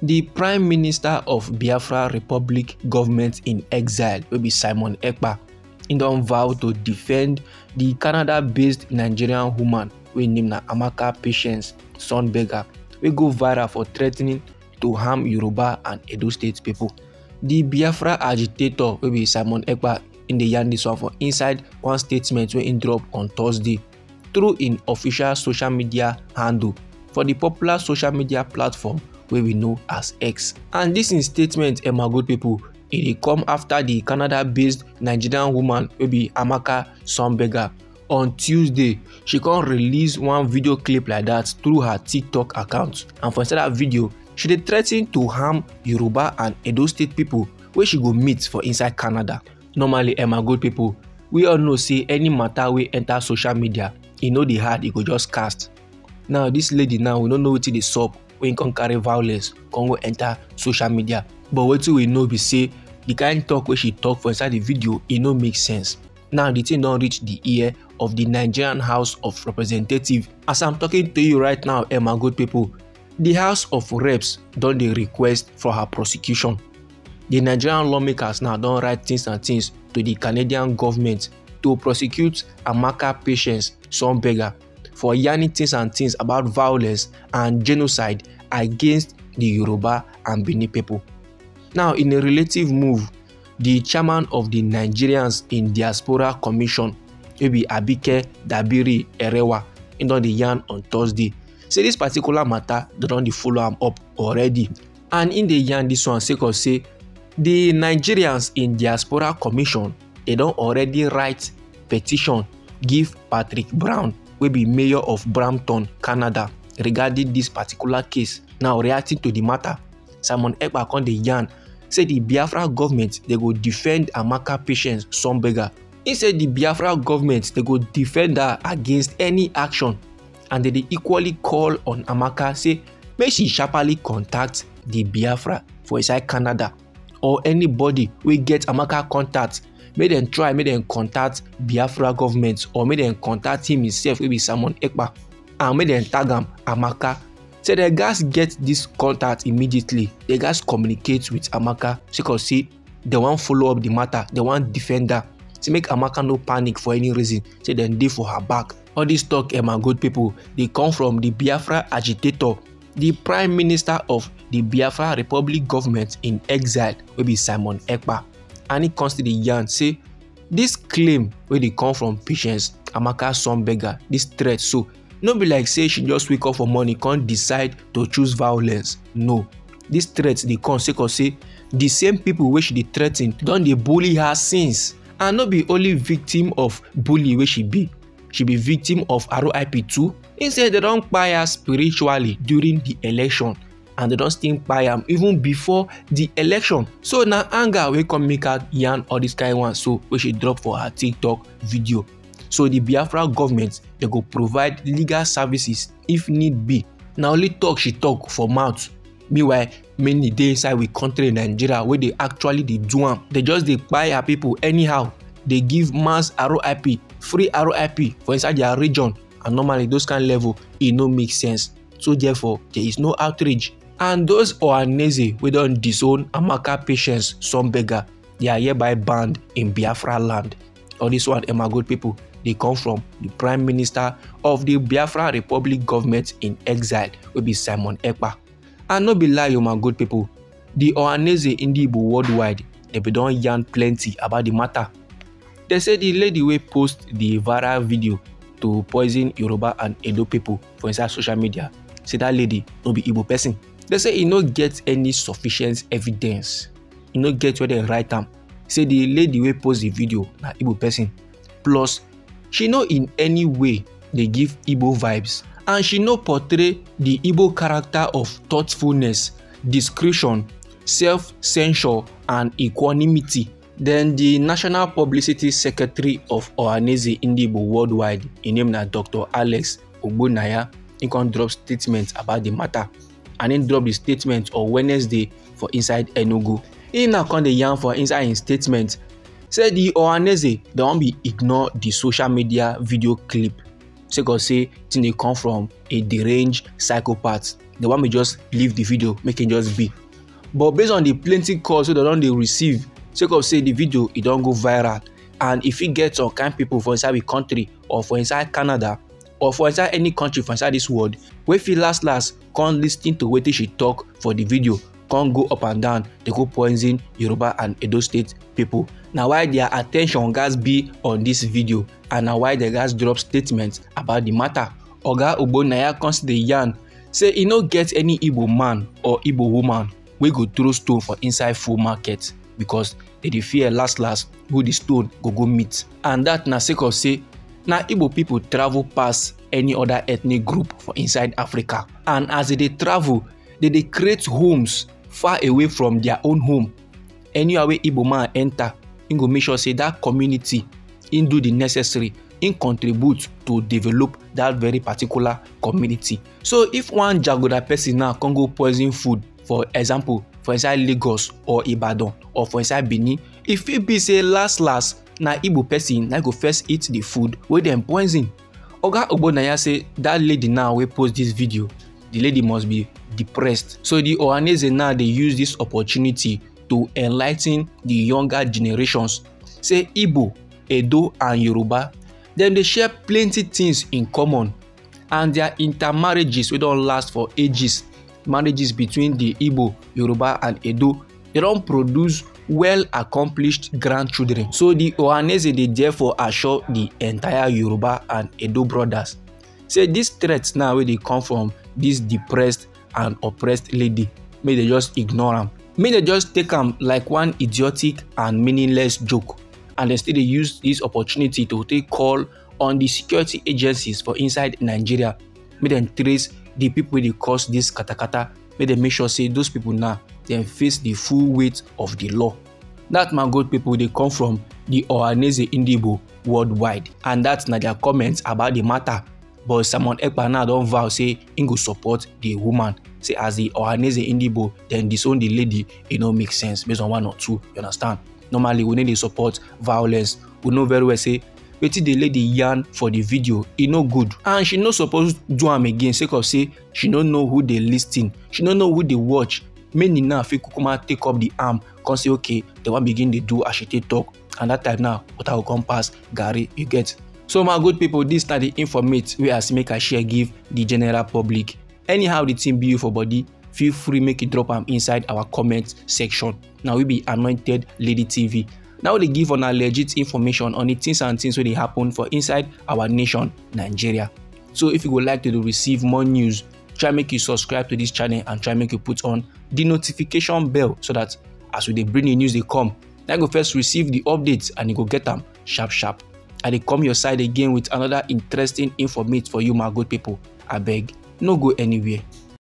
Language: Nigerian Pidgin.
The Prime Minister of Biafra Republic Government in Exile will be Simon Ekpa. He don vow to defend the Canada-based Nigerian woman wey name na Amaka Patience Sonbega, wey go viral for threatening to harm Yoruba and Edo State people. The Biafra agitator wey be Simon Ekpa in the yarn this one for inside one statement wey he drop on Thursday through im official social media handle for the popular social media platform wey we know as X. And this in statement, my good people, e dey come after the Canada-based Nigerian woman wey be Amaka Sonbega. On Tuesday, she come release one video clip like that through her TikTok account, and for inside that video, she dey threaten to harm Yoruba and Edo State people wey she go meet for inside Canada. Normally, my good people, we all know say any matter wey enter social media, e no dey hard, e go just cast. Now this lady now, we don't know wetin dey sup when come carry violence come go enter social media, but wetin we know be say the kind talk wey she talk for inside the video, e no make sense. Now the thing don reach the ear of the Nigerian House of Representatives. As I'm talking to you right now, my good people, the House of Reps don dey request for her prosecution. The Nigerian lawmakers now don write things and things to the Canadian government to prosecute Amaka Patience Sonbega for yarning things and things about violence and genocide against the Yoruba and Benin people. Now, in a relative move, the chairman of the Nigerians in Diaspora Commission, maybe Abike Dabiri Erewa, in the yarn on Thursday, say this particular matter, they don dey follow am up already. And in the yarn this one, say the Nigerians in Diaspora Commission, they don already write petition give Patrick Brown, wey be mayor of Brampton, Canada, regarding this particular case. Now, reacting to the matter, Simon Ekpa come dey yarn say the Biafra government, they go defend Amaka Patience Sonbega. He said the Biafra government, they go defend her against any action, and they equally call on Amaka, say make she sharply contact the Biafra for inside Canada, or anybody we get Amaka contact, make them try, make them contact Biafra government, or make them contact him himself, wey be Simon Ekpa, and make them tag am Amaka. So the guys get this contact immediately. The guys communicate with Amaka because see they want follow up the matter, they want defend her, to make Amaka no panic for any reason. Say then dey for her back. All this talk, my good people, they come from the Biafra agitator, the Prime Minister of the Biafra Republic Government in Exile, will be Simon Ekpa. And he constantly yarn say this claim where they come from Patience Amaka Sonbega, this threat, so no be like say she just wake up for morning, can't decide to choose violence. No, this threat they come say the same people where she dey threaten don dey bully her since, and not be only victim of bully where she be victim of RIP too. Instead, they don't buy her spiritually during the election, and they don't still buy am even before the election. So now anger we come make her yarn all this kind one, so we she drop for her TikTok video. So the Biafra government, they go provide legal services if need be. Now only talk she talk for mouth. Meanwhile, many dey inside we country in Nigeria where they actually dey do am. They just dey buy her people anyhow. They give mass RIP, free RIP for inside their region, and normally those kind of level, it no make sense. So therefore, there is no outrage. And those Ohanese we don't disown Amaka Patience Sonbega, they are hereby banned in Biafra land. All this one, my good people, they come from the Prime Minister of the Biafra Republic Government in Exile, will be Simon Ekpa. And no be lie, my good people, the Ohanese in the Igbo worldwide, they be don yarn plenty about the matter. They say the lady will post the viral video to poison Yoruba and Edo people for inside social media, say that lady no be Igbo person. They say he no get any sufficient evidence. He no get where they write am. Say the lady will post the video na Igbo person. Plus, she no in any way they give Igbo vibes, and she no portray the Igbo character of thoughtfulness, discretion, self-censure, and equanimity. Then the National Publicity Secretary of Ohanese Igbo worldwide, his name na Dr. Alex Ogbonaya, he can drop statements about the matter, and he drop the statement on Wednesday for inside Enugu. He now come the yarn for inside his statement, say the Ohanese they won't be ignore the social media video clip. sake of say thing dey come from a deranged psychopath. The one may just leave the video, make it just be. But based on the plenty calls wey dem don dey receive, sake of say the video e don go viral, and if fit get some kind people for inside the country or for inside Canada or for inside any country for inside this world wey fit last come lis ten to wetin she talk for the video, come go up and down dey go poison Yoruba and Edo State people. Na why their attention gats be on this video, and na why dem gats drop statements about the matter. Oga Ogbonnaya come still dey yarn say e no get any Igbo man or Igbo woman wey go throw stone for inside full market because they dey fear last who the stone go meet. And that na sake of say na Igbo people travel pass any other ethnic group for inside Africa, and as they dey travel, they dey create homes far away from their own home. Anywhere wey Igbo man enter, he go make sure say that community he do the necessary, he contribute to develop that very particular community. So if one Jagoda person now can go poison food, for example for inside Lagos or Ibadan or for inside Benin, if it be say last na Igbo person na go first eat the food wey dem poison. Oga Ogbonnaya say that lady now wey post this video, the lady must be depressed. So the Ohaneze now dey use this opportunity to enlighten the younger generations. Say Igbo, Edo and Yoruba, dem dey share plenty things in common, and their intermarriages wey don last for ages, marriages between the Igbo, Yoruba and Edo, they don produce well accomplished grandchildren. So the Ohaneze dey therefore assure the entire Yoruba and Edo brothers say these threats now wey dey come from this depressed and oppressed lady, may they just ignore am, may they just take am like one idiotic and meaningless joke, and they still dey use this opportunity to take call on the security agencies for inside Nigeria, may dem trace the people wey dey cause this katakata, may dem make sure say those people now dem face the full weight of the law. That my good people dey come from the Ohaneze Ndigbo worldwide, and that's na their comments about the matter. But Simon Ekpa now don vow say he go support the woman. Say as the Ohaneze Ndigbo then disown the lady, it no make sense based on one or two. You understand? Normally we need to support violence. We know very well say wetin the lady yarn for the video, e no good, and she no suppose do am again sake of say she no know who dey lis ten, she no know who dey watch. Many now fit kukuma take up the arm, come say okay, they wan begin dey do as she take talk, and that time now water go come pass garri, you get. So my good people, this na the informate wey as make I share give the general public. Anyhow the thing be you for body, feel free make it drop am inside our comment section. Now we be Anointed Lady TV. Now they give on our legit information on the things and things wey dey happen for inside our nation, Nigeria. So if you would like to receive more news, try make you subscribe to this channel and try make you put on the notification bell so that as we dey bring the news they come, then go first receive the updates and you go get them sharp. And they come your side again with another interesting informate for you, my good people. I beg, no go anywhere.